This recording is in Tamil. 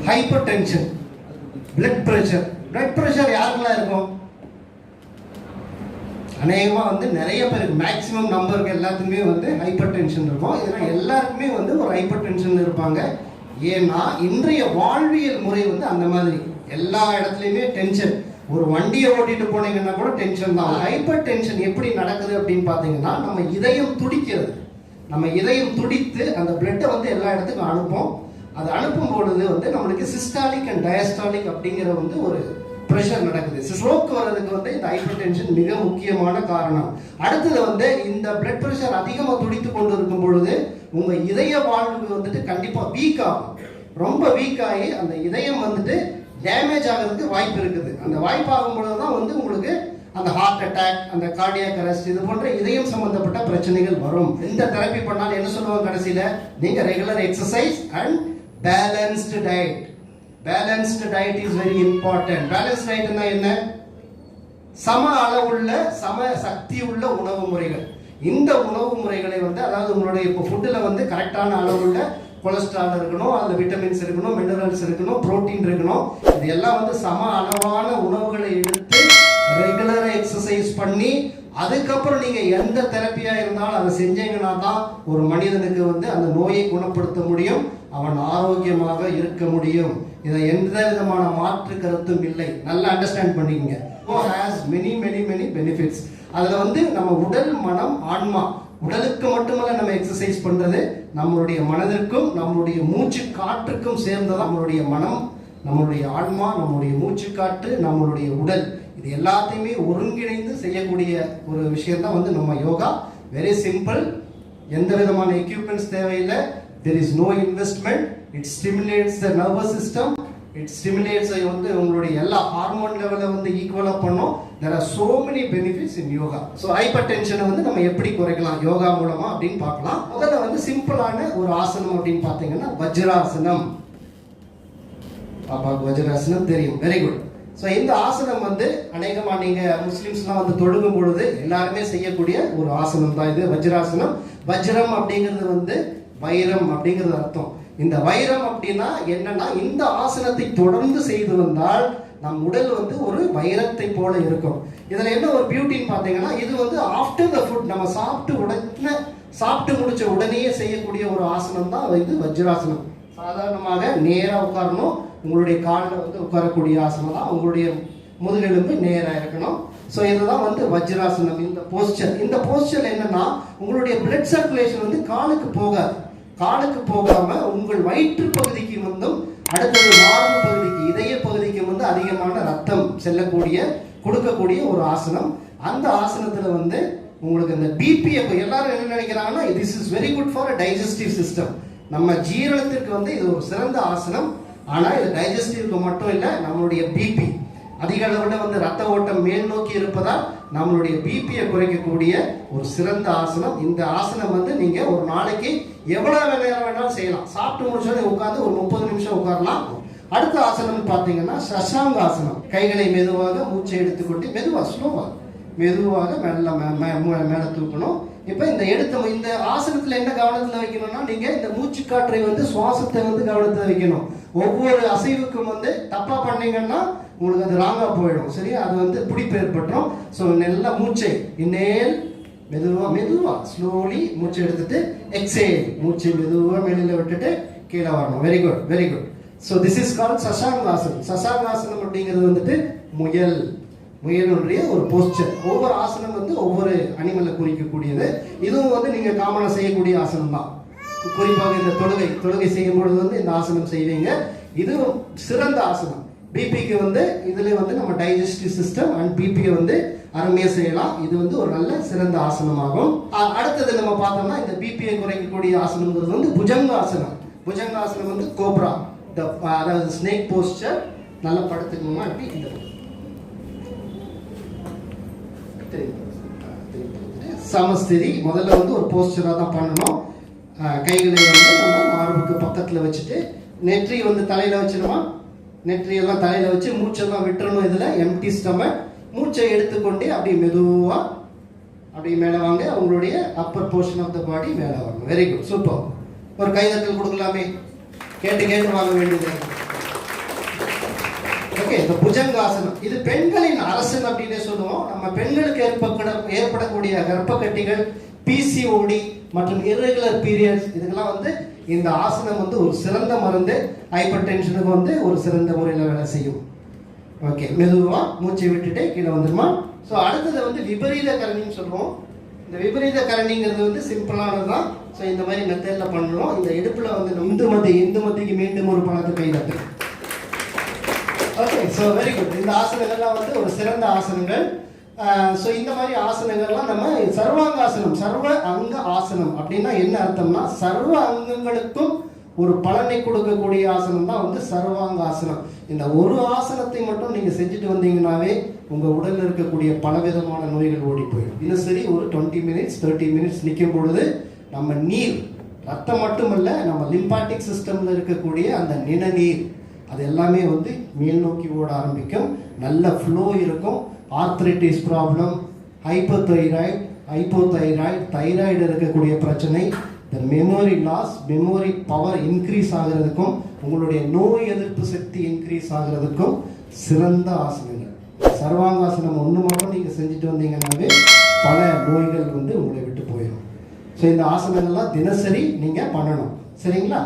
Hyper tension, blood pressure. Blood pressure யாருக்கெல்லாம் இருக்கும்? அநேகமாக வந்து நிறைய பேருக்கு, மேக்ஸிமம் நம்பருக்கு எல்லாத்துக்குமே வந்து ஹைப்பர் டென்ஷன் இருக்கும். இதனால் எல்லாருக்குமே வந்து ஒரு ஹைப்பர் டென்ஷன் இருப்பாங்க. ஏன்னா இன்றைய வாழ்வியல் முறை வந்து அந்த மாதிரி எல்லா இடத்துலையுமே டென்ஷன். ஒரு வண்டியை ஓட்டிட்டு போனீங்கன்னா கூட டென்ஷன் தான். ஹைப்பர் டென்ஷன் எப்படி நடக்குது அப்படின்னு பார்த்தீங்கன்னா, நம்ம இதயம் துடிக்கிறது. நம்ம இதயம் துடித்து அந்த பிளட்டை வந்து எல்லா இடத்துக்கும் அனுப்போம். அது அனுப்பும் பொழுது வந்து நம்மளுக்கு சிஸ்டாலிக் அண்ட் டயஸ்டாலிக் அப்படிங்கிற வந்து ஒரு ப்ரெஷர் நடக்குது. ஸ்ட்ரோக் வர்றதுக்கு வந்து இந்த ஹைப்பர் டென்ஷன் மிக முக்கியமான காரணம். அடுத்தது வந்து இந்த பிளட் ப்ரெஷர் அதிகமாக துடித்து கொண்டு இருக்கும் பொழுது உங்க இதய வாழ்வு வந்துட்டு கண்டிப்பாக வீக் ஆகும். ரொம்ப வீக் ஆகி அந்த இதயம் வந்துட்டு டேமேஜ் ஆகிறதுக்கு வாய்ப்பு இருக்குது. அந்த வாய்ப்பு ஆகும் பொழுது தான் வந்து உங்களுக்கு அந்த ஹார்ட் அட்டாக், அந்த கார்டியாக் அரெஸ்ட், இது போன்ற இதயம் சம்பந்தப்பட்ட பிரச்சனைகள் வரும். இந்த தெரப்பி பண்ணாலும் என்ன சொல்லுவாங்க கடைசியில, நீங்க regular exercise and balanced diet. Balanced diet is very important. Balanced டயட்னா என்ன? சம அளவுள்ள, சம சக்தி உள்ள உணவு முறைகள். இந்த உணவு முறைகளை வந்து, அதாவது உங்களுடைய இப்போ ஃபுட்டில் வந்து கரெக்டான அளவுள்ள கொலஸ்ட்ரால் இருக்கணும், அதில் விட்டமின்ஸ் இருக்கணும், மினரல்ஸ் இருக்கணும், புரோட்டீன் இருக்கணும். இது எல்லாம் வந்து சம அளவான உணவுகளை எடுத்து ரெகுலராக எக்ஸசைஸ் பண்ணி அதுக்கப்புறம் நீங்கள் எந்த தெரப்பியாக இருந்தாலும் அதை செஞ்சீங்கன்னா தான் ஒரு மனிதனுக்கு வந்து அந்த நோயை குணப்படுத்த முடியும், அவன் ஆரோக்கியமாக இருக்க முடியும். இதை எந்த விதமான மாற்று கருத்தும் இல்லை. நல்லா அண்டர்ஸ்டாண்ட் பண்ணிக்கங்க. Has many many many benefits. அதில் வந்து நம்ம உடல், மனம், ஆன்மா, உடலுக்கு மட்டுமல்ல நம்ம எக்ஸசைஸ் பண்றது, நம்மளுடைய மனதிற்கும் நம்மளுடைய மூச்சு காற்றுக்கும் சேர்ந்ததான் நம்மளுடைய மனம், நம்மளுடைய ஆன்மா, நம்மளுடைய மூச்சு காற்று, நம்மளுடைய உடல், இது எல்லாத்தையுமே ஒருங்கிணைந்து செய்யக்கூடிய ஒரு விஷயம் தான் வந்து நம்ம யோகா. வெரி சிம்பிள், எந்த விதமான எக்யூப்மெண்ட்ஸ் தேவையில்லை. there is no investment. it stimulates the nervous system. it stimulates வந்து உங்களுடைய எல்லா ஹார்மோன் லெவலை வந்து ஈக்குவலா பண்ணும். there are so many benefits in yoga. so hypertension வந்து நம்ம எப்படி குறைக்கலாம் யோகா மூலமா அப்படின்னு பார்க்கலாம். முதல்ல வந்து சிம்பிளான ஒரு ஆசனம் அப்படின்னு பார்த்தீங்கன்னா வஜ்ராசனம். பாப்பா வஜ்ராசனம் தெரியும், வெரி குட். ஸோ இந்த ஆசனம் வந்து அநேகமாக நீங்கள் முஸ்லீம்ஸ்லாம் வந்து தொழுகும் பொழுது எல்லாருமே செய்யக்கூடிய ஒரு ஆசனம் தான் இது, வஜ்ராசனம். வஜ்ரம் அப்படிங்கிறது வந்து வைரம் அப்படிங்கிறது அர்த்தம். இந்த வைரம் அப்படின்னா என்னன்னா, இந்த ஆசனத்தை தொடர்ந்து செய்து வந்தால் நம் உடல் வந்து ஒரு வைரத்தை போல இருக்கும். இதில் என்ன ஒரு பியூட்டின்னு பார்த்தீங்கன்னா, இது வந்து ஆஃப்டர் த ஃபுட், நம்ம சாப்பிட்டு முடிச்ச உடனேயே செய்யக்கூடிய ஒரு ஆசனம் தான் இது வஜ்ராசனம். சாதாரணமாக நேராக உட்காரணும், உங்களுடைய காலில் வந்து உட்காரக்கூடிய ஆசனம் தான், உங்களுடைய முதுகெலும்பு நேராக இருக்கணும். ஸோ இதுதான் வந்து வஜ்ராசனம். இந்த போஸ்டர் என்னன்னா, உங்களுடைய பிளட் சர்க்குலேஷன் வந்து காலுக்கு போகாம உங்கள் வயிற்று பகுதிக்கு வந்தும், அடுத்தது மார்பு பகுதிக்கு, இதய பகுதிக்கு வந்து அதிகமான ரத்தம் கொடுக்கக்கூடிய ஒரு ஆசனம். அந்த ஆசனத்துல வந்து உங்களுக்கு இந்த பிபியை, எல்லாரும் என்ன நினைக்கிறாங்கன்னா, this is very good for digestive system. நம்ம ஜீரணத்திற்கு வந்து இது ஒரு சிறந்த ஆசனம். ஆனா இது டைஜஸ்டிவ்க்கு மட்டும் இல்லை, நம்மளுடைய பிபி அதிக அளவில் வந்து ரத்த ஓட்டம் மேல் நோக்கி இருப்பதால் நம்மளுடைய பிபியை குறைக்கக்கூடிய ஒரு சிறந்த ஆசனம். இந்த ஆசனம் வந்து நீங்க ஒரு நாளைக்கு எவ்வளவு நேரம் வேணாலும் செய்யலாம். சாப்பிட்டு முடிச்சோடனே உட்கார்ந்து ஒரு 30 நிமிஷம் உட்காரலாம். அடுத்த ஆசனம் பார்த்தீங்கன்னா சசாங்க ஆசனம். கைகளை மெதுவாக மூச்சை எடுத்துக்கொண்டு மெதுவாக மேல தூக்கணும். இப்போ இந்த ஆசனத்தில் என்ன கவனத்தில் வைக்கணும்னா, நீங்க இந்த மூச்சு காற்றை வந்து சுவாசத்தை வந்து கவனத்தில் வைக்கணும். ஒவ்வொரு அசைவுக்கும் வந்து தப்பா பண்ணீங்கன்னா உங்களுக்கு அது ராங்கா போயிடும், சரியா? அது வந்து பிடிப்பு ஏற்பட்டுரும். ஸோ நல்லா மூச்சை இன்னேல் மெதுவா ஸ்லோலி மூச்சை எடுத்துட்டு எக்ஸேல், மூச்சை மெதுவா வெளியில விட்டுட்டு கீழே வரணும். Very good. So this is called Shashankasana. Shashankasana அப்படிங்கிறது வந்துட்டு முயலுடைய ஒரு போஸ்டர். ஒவ்வொரு ஆசனம் வந்து ஒவ்வொரு அனிமலை குறிக்கக்கூடியது. இதுவும் வந்து நீங்க காமனா செய்யக்கூடிய ஆசனம் தான். குறிப்பாக இந்த தொழுகை செய்யும் பொழுது வந்து இந்த ஆசனம் செய்வீங்க. இது சிறந்த ஆசனம். பிபிக்கு வந்து இதுல வந்து நம்ம டைஜஸ்டிவ் சிஸ்டம் அண்ட் பிபியை வந்து அருமையா செய்யலாம். இது வந்து ஒரு நல்ல சிறந்த ஆசனமாகும். அடுத்தது நம்ம பார்த்தோம்னா, இந்த பிபியை குறைக்கக்கூடிய ஆசனம்ங்கிறது வந்து புஜங்காசனம். புஜங்காசனம் வந்து கோப்ரா, அதாவது ஸ்னேக் போஸ்டர். நல்லா படுத்துக்கணுமா, அப்படி இந்த சமஸ்திதி. முதல்ல வந்து ஒரு போஸ்டரா தான் பண்ணணும். கைகளை வந்து நம்ம மார்புக்கு பக்கத்துல வச்சுட்டு, நெற்றி வந்து தலையில வச்சிருமா, நெற்றியெல்லாம் தலையில வச்சு மூச்செல்லாம் விட்டுறணும். இதுல எம்டி ஸ்டமக், மூச்சை எடுத்துக்கொண்டே அப்படியே மெதுவா அப்படியே மேலே வாங்க. உங்களுடைய அப்பர் போர்ஷன் ஆஃப் த பாடி மேலே வரணும். Very good, super. ஒரு கைதட்டல் கொடுக்கலாமே, கேட்டு வாங்க வேண்டியது. ஓகே, இந்த புஜங்காசனம் இது பெண்களின் அரசன் அப்படின்னே சொல்லுவோம். நம்ம பெண்களுக்கு ஏற்படக்கூடிய கர்ப்பக்கட்டிகள், பிசிஓடி மற்றும் இர்ரெகுலர் பீரியட்ஸ், இதுக்கெல்லாம் வந்து இந்த ஆசனம் வந்து ஒரு சிறந்த மருந்து. ஹைப்பர் டென்ஷனுக்கு வந்து ஒரு சிறந்த முறையில் வேலை செய்யும். ஓகே, மெதுவா மூச்சை விட்டுட்டு கீழே வந்துருமா. ஸோ அடுத்தது வந்து விபரீத கரணின்னு சொல்லுவோம். இந்த விபரீத கரணிங்கிறது வந்து சிம்பிளானது தான். ஸோ இந்த மாதிரி மெத்தடில் பண்ணணும். இந்த இடுப்பில் வந்து இந்து மத்திக்கு மீண்டும் ஒரு பணத்தை கை தட்டு. Okay, so very good. இந்த ஆசனங்கள்லாம் வந்து ஒரு சிறந்த ஆசனங்கள். ஸோ இந்த மாதிரி ஆசனங்கள்லாம் நம்ம சர்வாங்காசனம், சர்வ அங்க ஆசனம் அப்படின்னா என்ன அர்த்தம்னா, சர்வ அங்கங்களுக்கும் ஒரு பலனை கொடுக்கக்கூடிய ஆசனம் தான் வந்து சர்வாங்காசனம். இந்த ஒரு ஆசனத்தை மட்டும் நீங்க செஞ்சுட்டு வந்தீங்கன்னாவே உங்க உடல்ல இருக்கக்கூடிய பலவிதமான நோய்கள் ஓடி போயிடும். தினசரி ஒரு 20 மினிட்ஸ் 30 மினிட்ஸ் நிற்கும் பொழுது நம்ம நீர், ரத்தம் மட்டுமல்ல, நம்ம லிம்பாட்டிக் சிஸ்டம்ல இருக்கக்கூடிய அந்த நிணநீர் அது எல்லாமே வந்து மேல் நோக்கி ஓட ஆரம்பிக்கும். நல்ல ஃப்ளோ இருக்கும். ஆர்த்ரைட்டிஸ் ப்ராப்ளம், ஹைப்போதைராய்டு, தைராய்டு இருக்கக்கூடிய பிரச்சனை, இந்த memory loss, memory power increase ஆகிறதுக்கும், உங்களுடைய நோய் எதிர்ப்பு சக்தி இன்க்ரீஸ் ஆகிறதுக்கும் சிறந்த ஆசனங்கள். சர்வாங்காசனம் ஒன்று மட்டும் நீங்கள் செஞ்சுட்டு வந்தீங்கன்னாவே பல நோய்கள் வந்து உங்களை விட்டு போயிடும். ஸோ இந்த ஆசனங்கள்லாம் தினசரி நீங்கள் பண்ணணும். சரிங்களா?